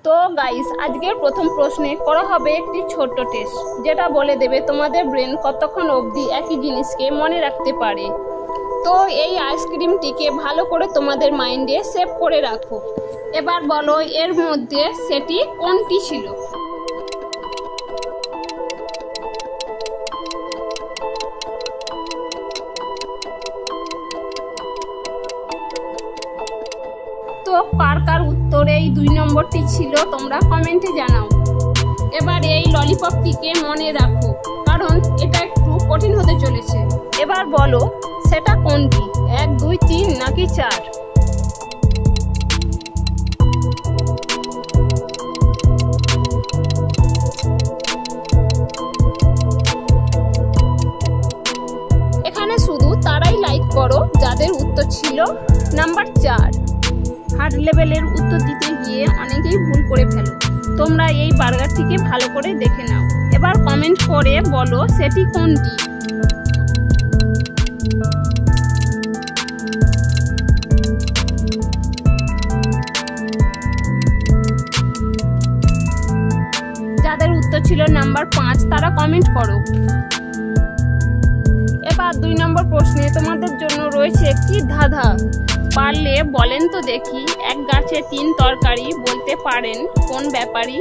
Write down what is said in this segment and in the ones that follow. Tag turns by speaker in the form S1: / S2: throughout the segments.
S1: তো গাইস, আজকের প্রথম প্রশ্নে করা হবে একটি ছোট্ট টেস্ট, যেটা বলে দেবে তোমাদের ব্রেন কতক্ষণ অবধি একই জিনিসকে মনে রাখতে পারে। তো এই আইসক্রিমটিকে ভালো করে তোমাদের মাইন্ডে সেভ করে রাখো। এবার বলো, এর মধ্যে সেটি কোনটি ছিল? তো কার কার উত্তর এই 2 নম্বরটি ছিল তোমরা কমেন্টে জানাও। এবার এই ললিপপটিকে মনে রাখো, কারণ এটা একটু কঠিন হতে চলেছে। এবার বলো সেটা কোনটি, 1, 2, 3 নাকি 4? এখানে শুধু তারাই লাইক করো যাদের উত্তর ছিল নাম্বার 4। হার্ড লেভেলের উত্তর দিতে গিয়ে অনেকেই ভুল করে ফেলো। তোমরা এই বার্গারটিকে ভালো করে দেখে নাও। এবার কমেন্ট করে বলো সেটি কোনটি। যাদের উত্তর ছিল নাম্বার 5 তারা কমেন্ট করো। এবার 2 নম্বর প্রশ্নে তোমাদের জন্য রয়েছে একটি ধাঁধা। পারলে বলেন তো দেখি, 1 গাছে 3 তরকারি বলতে পারেন কোন ব্যাপারী?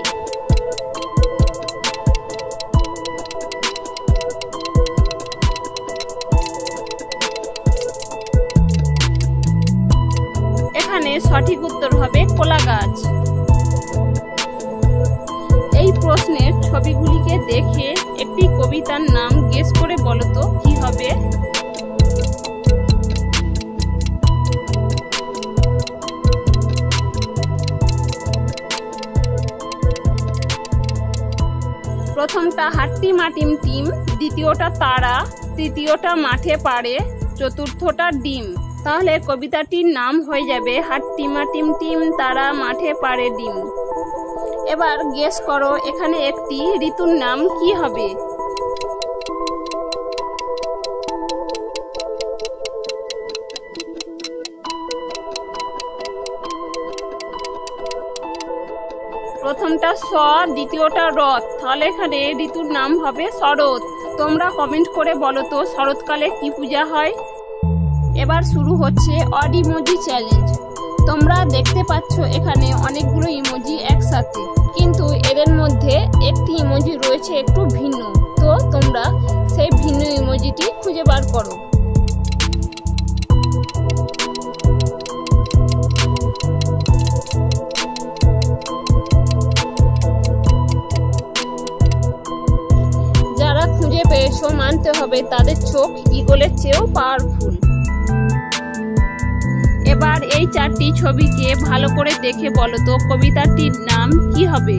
S1: এখানে সঠিক উত্তর হবে কলা গাছ। এই প্রশ্নের ছবিগুলিকে দেখে একটি কবিতার নাম গেস করে বলো তো কি হবে? প্রথমটা হাট্টিমা টিম টিম, দ্বিতীয়টা তারা, তৃতীয়টা মাঠে পাড়ে, চতুর্থটা ডিম। তাহলে কবিতাটির নাম হয়ে যাবে হাট্টিমা টিম টিম, তারা মাঠে পাড়ে ডিম। এবার গেস করো এখানে একটি ঋতুর নাম কি হবে? প্রথমটা স, দ্বিতীয়টা রথ, তাহলে এখানে ঋতুর নাম হবে শরৎ। তোমরা কমেন্ট করে বলো তো শরৎকালে কি পূজা হয়? এবার শুরু হচ্ছে অড ইমোজি চ্যালেঞ্জ। তোমরা দেখতে পাচ্ছ এখানে অনেকগুলো ইমোজি একসাথে, কিন্তু এদের মধ্যে একটি ইমোজি রয়েছে একটু ভিন্ন। তো তোমরা সেই ভিন্ন ইমোজিটি খুঁজে বার করো। যারা খুঁজে পেয়েছো মানতে হবে তাদের চোখ ঈগলের চেয়েও পাওয়ারফুল। এবার এই 4টি ছবিকে ভালো করে দেখে বলো তো কবিতাটির নাম কি হবে?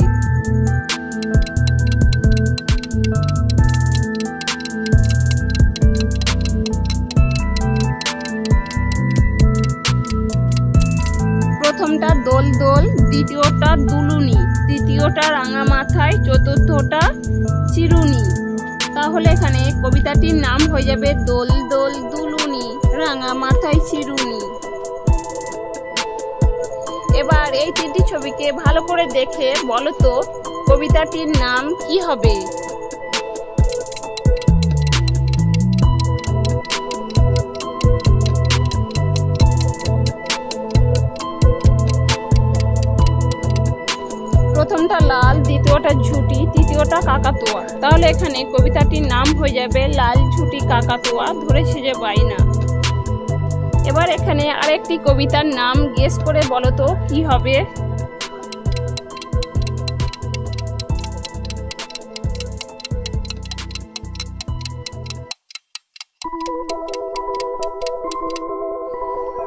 S1: প্রথমটা দোল দোল, দ্বিতীয়টা দুলুনি, তৃতীয়টা রাঙা মাথায়, চতুর্থটা চিরুনি। তাহলে এখানে কবিতাটির নাম হয়ে যাবে দোল দোল দুলুনি, রাঙা মাথায় চিরুনি। এবার এই 3টি ছবিকে ভালো করে দেখে বলো তো কবিতাটির নাম কি হবে? প্রথমটা লাল, দ্বিতীয়টা ঝুটি, তৃতীয়টা কাকাতুয়া। তাহলে এখানে কবিতাটির নাম হয়ে যাবে লাল ঝুটি কাকাতুয়া ধরেছে যে বাইনা। এবার এখানে আরেকটি কবিতার নাম গেস করে বলো তো কি হবে?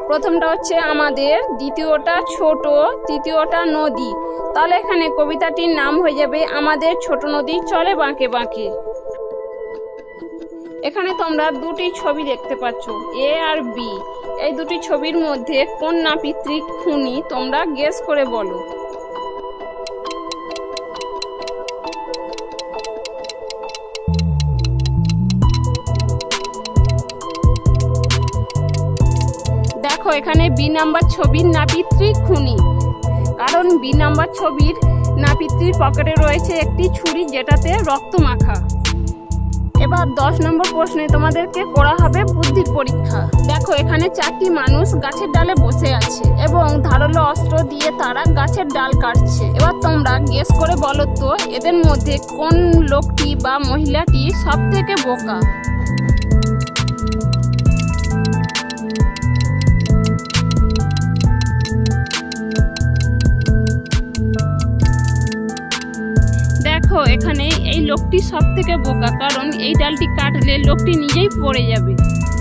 S1: প্রথমটা হচ্ছে আমাদের, দ্বিতীয়টা ছোট, তৃতীয়টা নদী। তাহলে এখানে কবিতাটির নাম হয়ে যাবে আমাদের ছোট নদী চলে বাঁকে বাঁকে। এখানে তোমরা 2টি ছবি দেখতে পাচ্ছ, এ আর বি। এই 2টি ছবির মধ্যে কোন নাপিত্রিক খুনি তোমরা গেস করে বলো। দেখো এখানে বি নাম্বার ছবির নাপিত্রিক খুনি, কারণ বি নাম্বার ছবির নাপিত্রির পকেটে রয়েছে একটি ছুরি যেটাতে রক্ত মাখা। এবার 10 নম্বর প্রশ্নে তোমাদেরকে করা হবে বুদ্ধির পরীক্ষা। দেখো এখানে 4টি মানুষ গাছের ডালে বসে আছে এবং ধারালো অস্ত্র দিয়ে তারা গাছের ডাল কাটছে। এবার তোমরা গেস করে বলো তো এদের মধ্যে কোন লোকটি বা মহিলাটি সব থেকে বোকা। দেখো এখানে এই লোকটি সব থেকে বোকা, কারণ এই ডালটি কাটলে লোকটি নিজেই পড়ে যাবে।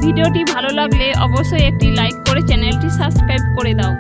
S1: ভিডিওটি ভালো লাগলে অবশ্যই একটি লাইক করে চ্যানেলটি সাবস্ক্রাইব করে দাও।